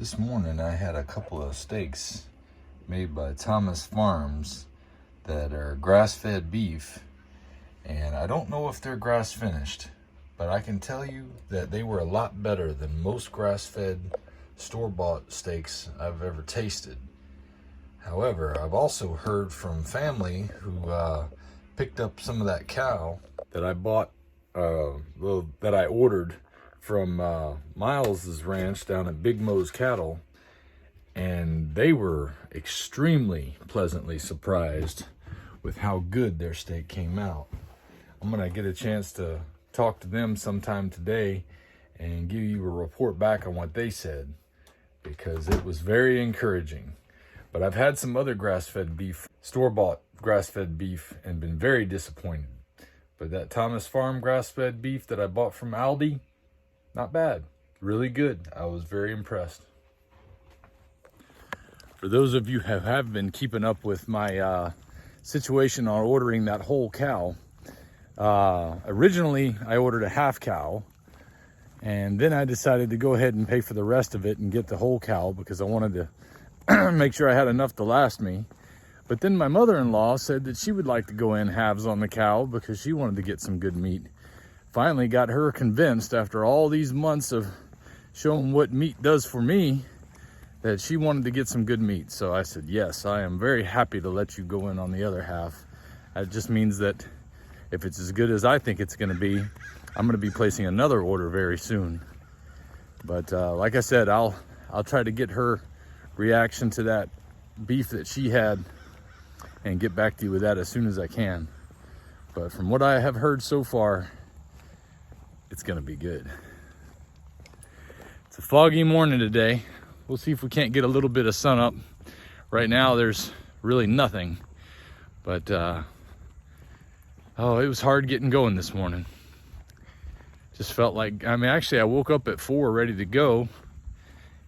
This morning I had a couple of steaks made by Thomas Farms that are grass-fed beef, and I don't know if they're grass finished, but I can tell you that they were a lot better than most grass-fed store-bought steaks I've ever tasted. However, I've also heard from family who picked up some of that cow that I bought, that I ordered from Miles's ranch down at Big Mo's Cattle, and they were extremely pleasantly surprised with how good their steak came out. I'm gonna get a chance to talk to them sometime today and give you a report back on what they said, because it was very encouraging. But I've had some other grass-fed beef, store-bought grass-fed beef, and been very disappointed. But that Thomas Farm grass-fed beef that I bought from Aldi, not bad, really good. I was very impressed. For those of you who have been keeping up with my situation on ordering that whole cow, originally I ordered a half cow, and then I decided to go ahead and pay for the rest of it and get the whole cow because I wanted to make sure I had enough to last me. But then my mother-in-law said that she would like to go in halves on the cow because she wanted to get some good meat. Finally got her convinced after all these months of showing what meat does for me that she wanted to get some good meat. So I said, yes, I am very happy to let you go in on the other half. That just means that if it's as good as I think it's gonna be, I'm gonna be placing another order very soon. But like I said, I'll try to get her reaction to that beef that she had and get back to you with that as soon as I can. But from what I have heard so far, it's gonna be good. It's a foggy morning today. We'll see if we can't get a little bit of sun up. Right now there's really nothing, but oh, it was hard getting going this morning. Just felt like, actually I woke up at 4 ready to go,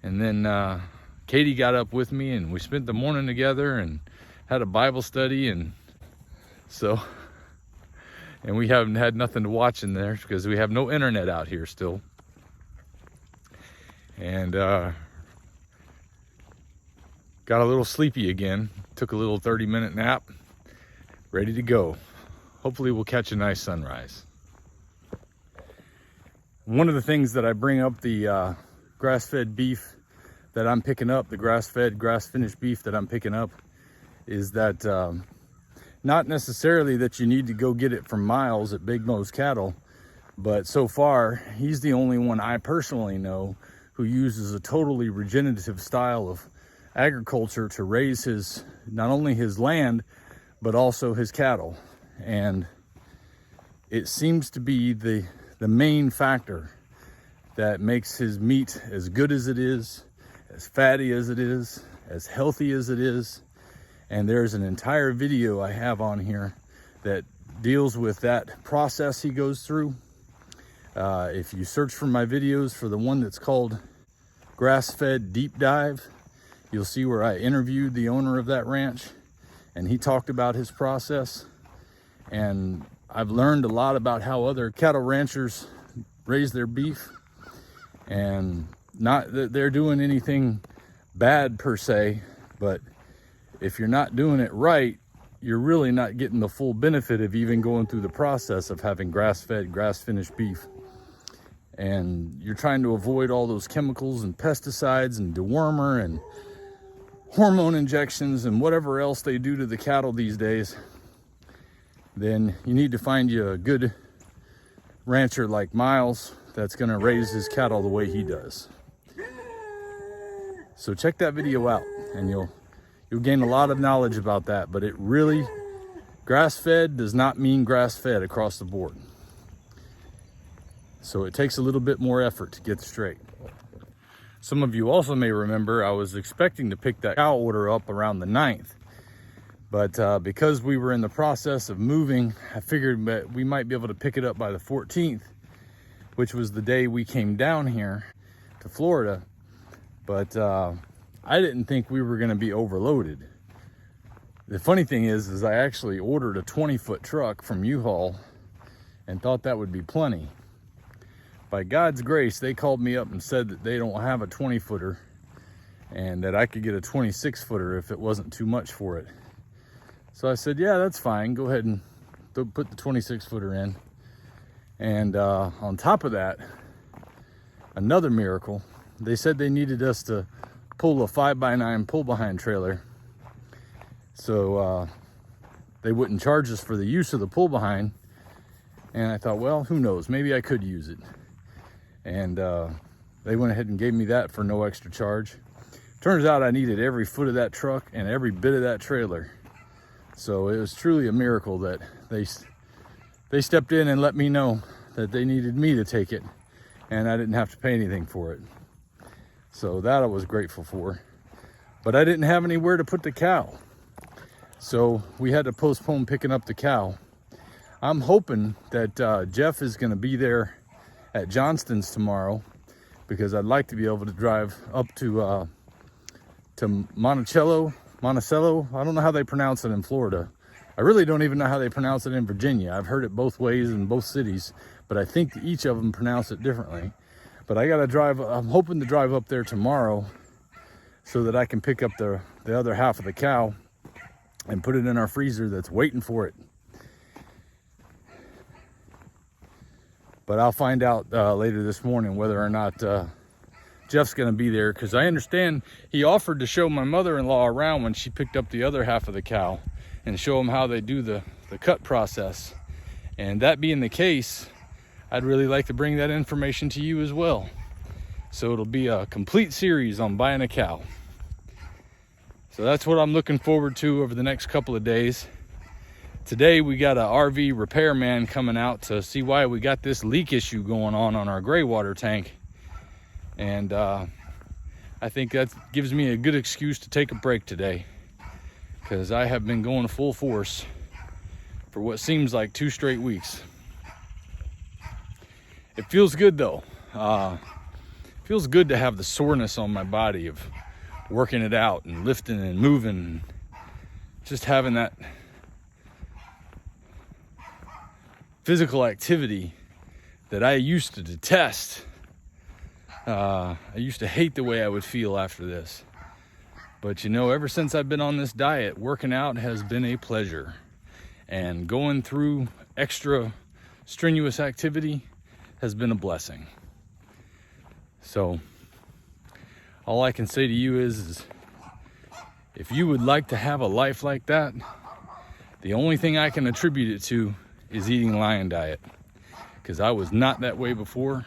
and then Katie got up with me and we spent the morning together and had a Bible study, and we haven't had nothing to watch in there because we have no internet out here still. And got a little sleepy again. Took a little 30-minute nap. Ready to go. Hopefully we'll catch a nice sunrise. One of the things that I bring up the grass-fed beef that I'm picking up, the grass-fed, grass-finished beef that I'm picking up, is that not necessarily that you need to go get it from Miles at Big Mo's Cattle, but so far he's the only one I personally know who uses a totally regenerative style of agriculture to raise his, not only his land, but also his cattle. And it seems to be the main factor that makes his meat as good as it is, as fatty as it is, as healthy as it is. And there's an entire video I have on here that deals with that process he goes through. If you search for my videos for the one that's called Grass-Fed Deep Dive, you'll see where I interviewed the owner of that ranch, and he talked about his process. And I've learned a lot about how other cattle ranchers raise their beef, and not that they're doing anything bad per se, but if you're not doing it right, you're really not getting the full benefit of even going through the process of having grass-fed, grass-finished beef. And you're trying to avoid all those chemicals and pesticides and dewormer and hormone injections and whatever else they do to the cattle these days. Then you need to find you a good rancher like Miles that's gonna raise his cattle the way he does. So check that video out and you'll gain a lot of knowledge about that. But it really, grass-fed does not mean grass-fed across the board. So it takes a little bit more effort to get straight. Some of you also may remember I was expecting to pick that cow order up around the 9th. But because we were in the process of moving, I figured that we might be able to pick it up by the 14th, which was the day we came down here to Florida. But I didn't think we were gonna be overloaded. The funny thing is I actually ordered a 20-foot truck from U-Haul and thought that would be plenty. By God's grace, they called me up and said that they don't have a 20-footer and that I could get a 26 footer if it wasn't too much for it. So I said, yeah, that's fine. Go ahead and put the 26 footer in. And on top of that, another miracle, they said they needed us to pull a 5x9 pull behind trailer. So they wouldn't charge us for the use of the pull behind. And I thought, well, who knows? Maybe I could use it. And they went ahead and gave me that for no extra charge. Turns out I needed every foot of that truck and every bit of that trailer. So it was truly a miracle that they stepped in and let me know that they needed me to take it, and I didn't have to pay anything for it. So that I was grateful for. But I didn't have anywhere to put the cow. So we had to postpone picking up the cow. I'm hoping that Jeff is going to be there at Johnston's tomorrow, because I'd like to be able to drive up to Monticello. I don't know how they pronounce it in Florida. I really don't even know how they pronounce it in Virginia. I've heard it both ways in both cities, but I think each of them pronounce it differently. But I gotta drive, I'm hoping to drive up there tomorrow so that I can pick up the other half of the cow and put it in our freezer that's waiting for it. But I'll find out later this morning whether or not Jeff's gonna be there, because I understand he offered to show my mother-in-law around when she picked up the other half of the cow and show them how they do the cut process. And that being the case, I'd really like to bring that information to you as well. So it'll be a complete series on buying a cow. So that's what I'm looking forward to over the next couple of days. Today we got an RV repairman coming out to see why we got this leak issue going on our gray water tank. And I think that gives me a good excuse to take a break today, because I have been going full force for what seems like 2 straight weeks. It feels good though. It feels good to have the soreness on my body of working it out and lifting and moving, just having that physical activity that I used to detest. I used to hate the way I would feel after this. But you know, ever since I've been on this diet, working out has been a pleasure. And going through extra strenuous activity has been a blessing. So all I can say to you is if you would like to have a life like that, the only thing I can attribute it to is eating Lion Diet. Because I was not that way before.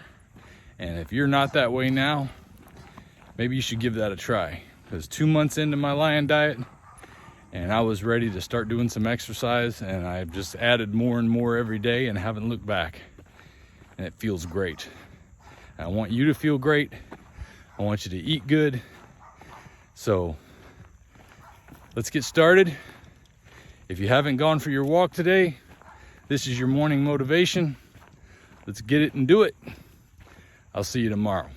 And if you're not that way now, maybe you should give that a try. Because 2 months into my Lion Diet, and I was ready to start doing some exercise, and I've just added more and more every day and haven't looked back. And it feels great. I want you to feel great. I want you to eat good. So let's get started. If you haven't gone for your walk today, this is your morning motivation. Let's get it and do it. I'll see you tomorrow.